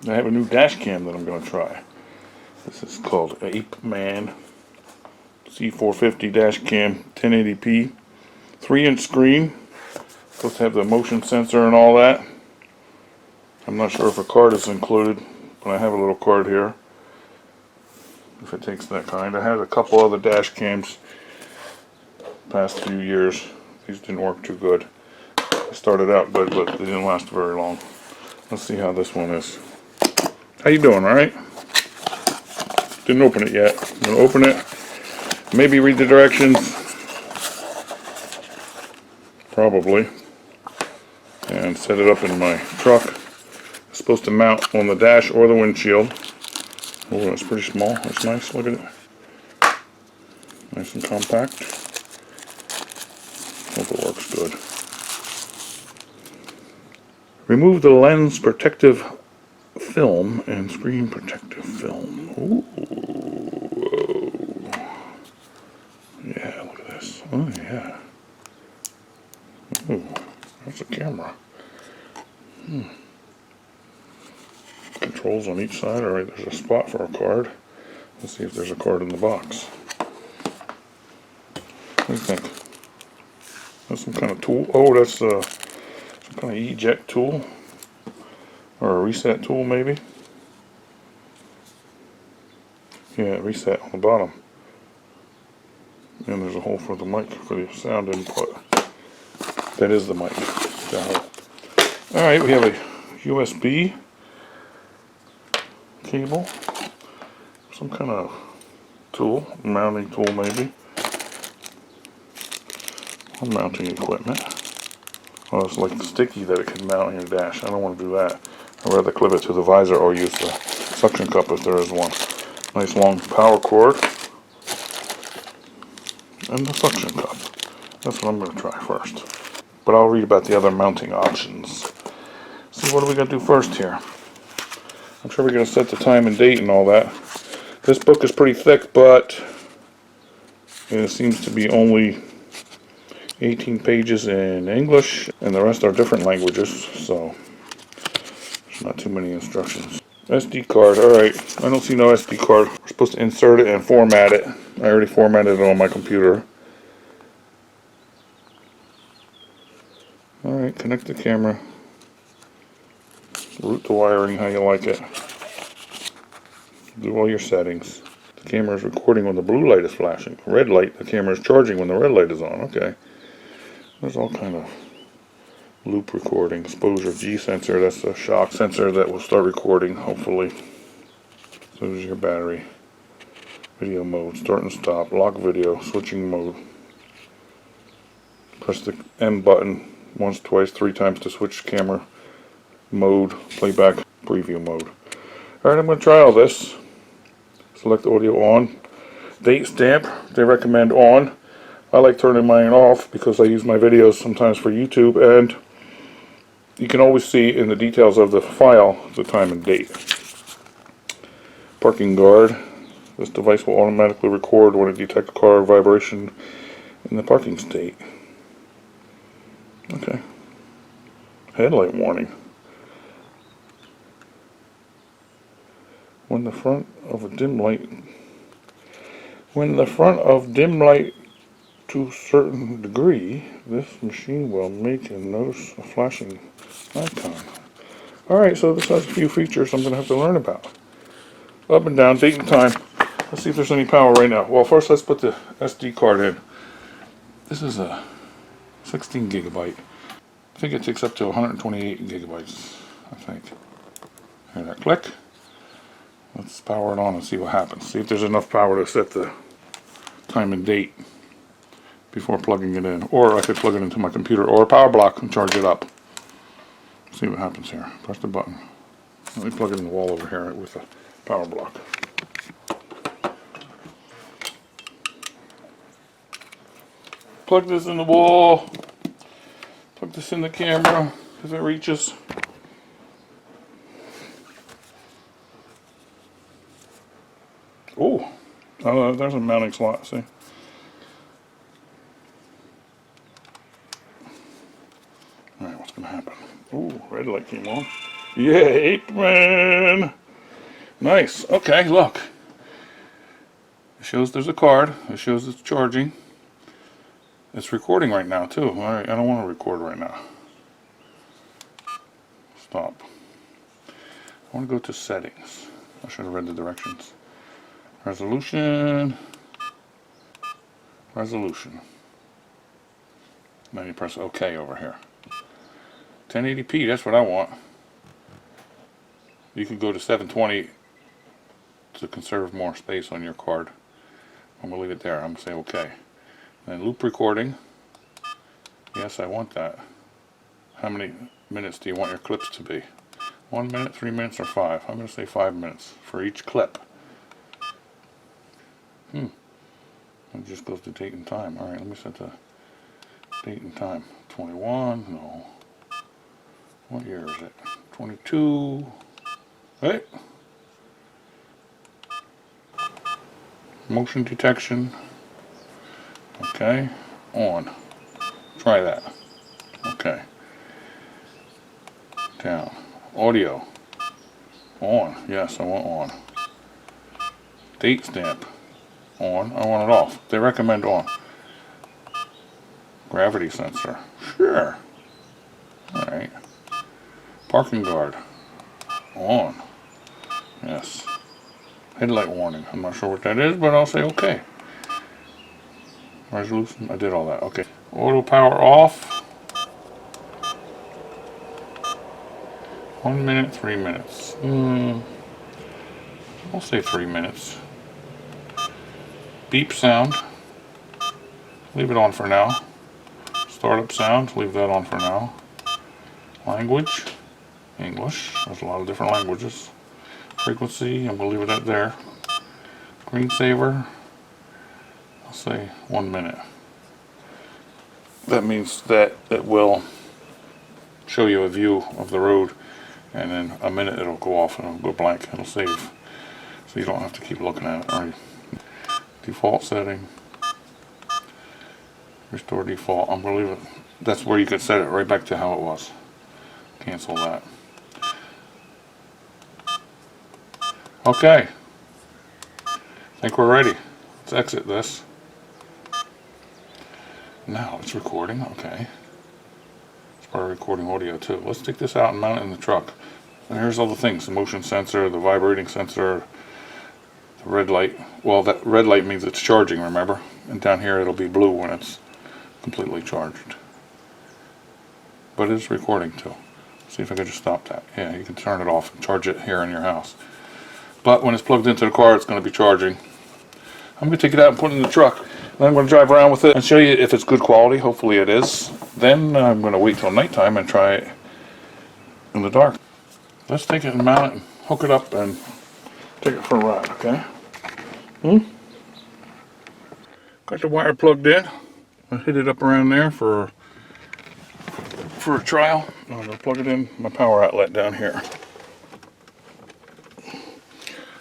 I have a new dash cam that I'm going to try. This is called Apeman C450 dash cam 1080p 3-inch screen. Supposed to have the motion sensor and all that. I'm not sure if a card is included, but I have a little card here if it takes that kind. I had a couple other dash cams past few years. These didn't work too good. They started out good, but they didn't last very long. Let's see how this one is. How you doing, alright? Didn't open it yet. I'm going to open it. Maybe read the directions. Probably. And set it up in my truck. It's supposed to mount on the dash or the windshield. Oh, that's pretty small. That's nice. Look at it. Nice and compact. Hope it works good. Remove the lens protective film and screen protective film. Ooh. Yeah, look at this. Oh, yeah. Ooh, that's a camera. Controls on each side. Alright, there's a spot for a card. Let's see if there's a card in the box. What do you think? That's some kind of tool. Oh, that's some kind of eject tool. Or a reset tool, maybe. Yeah, reset on the bottom. And there's a hole for the mic for the sound input. That is the mic. Alright, we have a USB cable. Some kind of tool, mounting tool maybe. Or mounting equipment. Oh, it's like sticky that it can mount on your dash. I don't want to do that. I'd rather clip it to the visor or use the suction cup if there is one. Nice long power cord. And the suction cup. That's what I'm going to try first. But I'll read about the other mounting options. See, what do we got to do first here? I'm sure we're going to set the time and date and all that. This book is pretty thick, but it seems to be only 18 pages in English, and the rest are different languages, so there's not too many instructions. SD card, alright. I don't see no SD card. We're supposed to insert it and format it. I already formatted it on my computer. Alright, connect the camera. Route the wiring how you like it. Do all your settings. The camera is recording when the blue light is flashing. Red light, the camera is charging when the red light is on. Okay. There's all kind of loop recording. Exposure G sensor, that's a shock sensor that will start recording, hopefully. So there's your battery. Video mode, start and stop, lock video, switching mode. Press the M button once, twice, 3 times to switch camera mode, playback, preview mode. Alright, I'm going to try all this. Select audio on. Date stamp, they recommend on. I like turning mine off because I use my videos sometimes for YouTube, and you can always see in the details of the file the time and date. Parking guard. This device will automatically record when it detects car vibration in the parking state. Okay. Headlight warning. When the front of dim light to a certain degree, this machine will make and notice a flashing icon. Alright, so this has a few features I'm going to have to learn about. Up and down, date and time. Let's see if there's any power right now. Well, first let's put the SD card in. This is a 16 gigabyte. I think it takes up to 128 gigabytes, I think. Hear that click? Let's power it on and see what happens. See if there's enough power to set the time and date before plugging it in. Or I could plug it into my computer or a power block and charge it up. See what happens here. Press the button. Let me plug it in the wall over here with a power block. Plug this in the wall. Plug this in the camera if it reaches. Oh, there's a mounting slot, see? Alright, what's going to happen? Ooh, red light came on. Yeah, Apeman. Nice. Okay, look. It shows there's a card. It shows it's charging. It's recording right now too. Alright, I don't want to record right now. Stop. I want to go to settings. I should have read the directions. Resolution. Resolution. Then you press OK over here. 1080p, that's what I want. You could go to 720 to conserve more space on your card. I'm going to leave it there. I'm going to say OK. Then loop recording. Yes, I want that. How many minutes do you want your clips to be? 1 minute, 3 minutes, or 5? I'm going to say 5 minutes for each clip. It just goes to date and time. Alright, let me set the date and time. 21, no. What year is it? 22. Hey. Motion detection. Okay. On. Try that. Okay. Down. Audio. On. Yes, I want on. Date stamp. On. I want it off. They recommend on. Gravity sensor. Sure. Alright. Parking guard. On. Yes. Headlight warning. I'm not sure what that is, but I'll say okay. Resolution. I did all that. Okay. Auto power off. 1 minute, 3 minutes. I'll say 3 minutes. Beep sound. Leave it on for now. Startup sound. Leave that on for now. Language. English. There's a lot of different languages. Frequency. I'm going to leave it at there. Screensaver. I'll say 1 minute. That means that it will show you a view of the road, and in a minute it'll go off and it'll go blank. It'll save, so you don't have to keep looking at it. Alright. Default setting. Restore default. I'm going to leave it. That's where you could set it right back to how it was. Cancel that. Okay. I think we're ready. Let's exit this. Now it's recording. Okay. It's part of recording audio too. Let's take this out and mount it in the truck. And here's all the things. The motion sensor, the vibrating sensor, the red light. Well, that red light means it's charging, remember? And down here it'll be blue when it's completely charged. But it's recording too. See if I can just stop that. Yeah, you can turn it off and charge it here in your house. But when it's plugged into the car, it's going to be charging. I'm going to take it out and put it in the truck. Then I'm going to drive around with it and show you if it's good quality. Hopefully it is. Then I'm going to wait till nighttime and try it in the dark. Let's take it and mount it and hook it up and take it for a ride, okay? Got the wire plugged in. I hit it up around there for a trial. I'm going to plug it in my power outlet down here.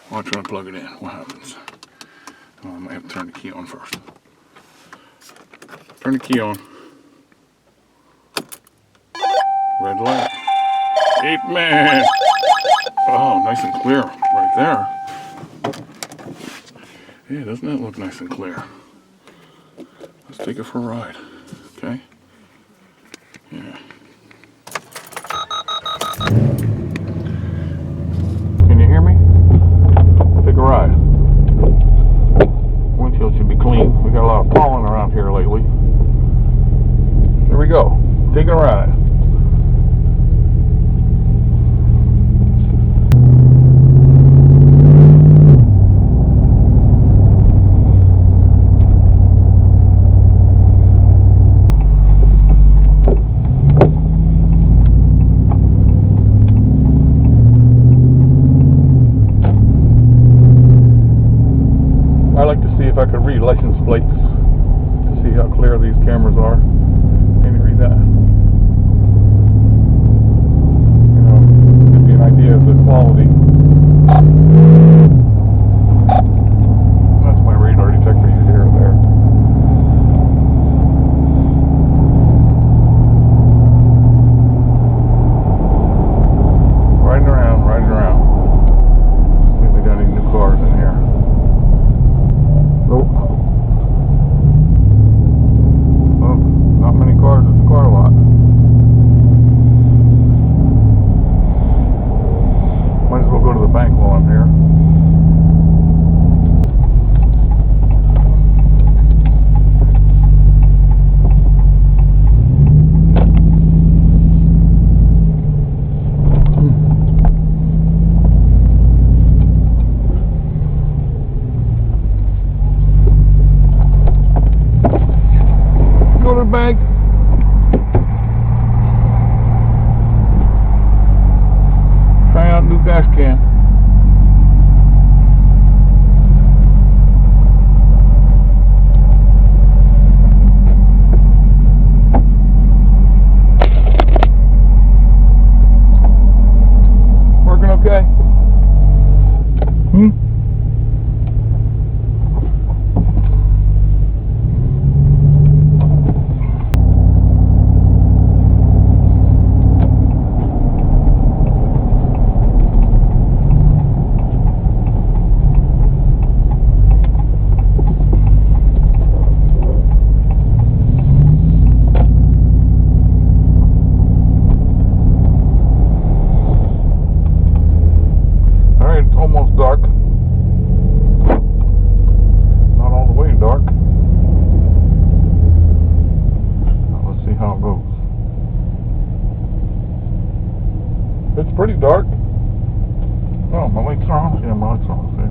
Watch when I plug it in. What happens? Oh, I might have to turn the key on first. Turn the key on. Red light. Apeman! Oh, nice and clear right there. Yeah, doesn't that look nice and clear? Let's take it for a ride. Okay? Yeah. Can you hear me? Take a ride. Windshield should be clean. We got a lot of pollen around here lately. Here we go. Take a ride. I like to see if I could read license plates to see how clear these cameras are. Can you read that? You know, gives you an idea of the quality. That's my radar detector you hear there. dash cam. Working okay? Alright, it's almost dark. Not all the way dark. Now let's see how it goes. It's pretty dark. Oh, my lights are on? Yeah, my lights are on. See?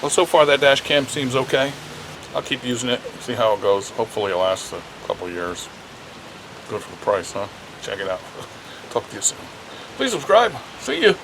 Well, so far that dash cam seems okay. I'll keep using it, see how it goes. Hopefully it'll last a couple years. Good for the price, huh? Check it out. Talk to you soon. Please subscribe. See you.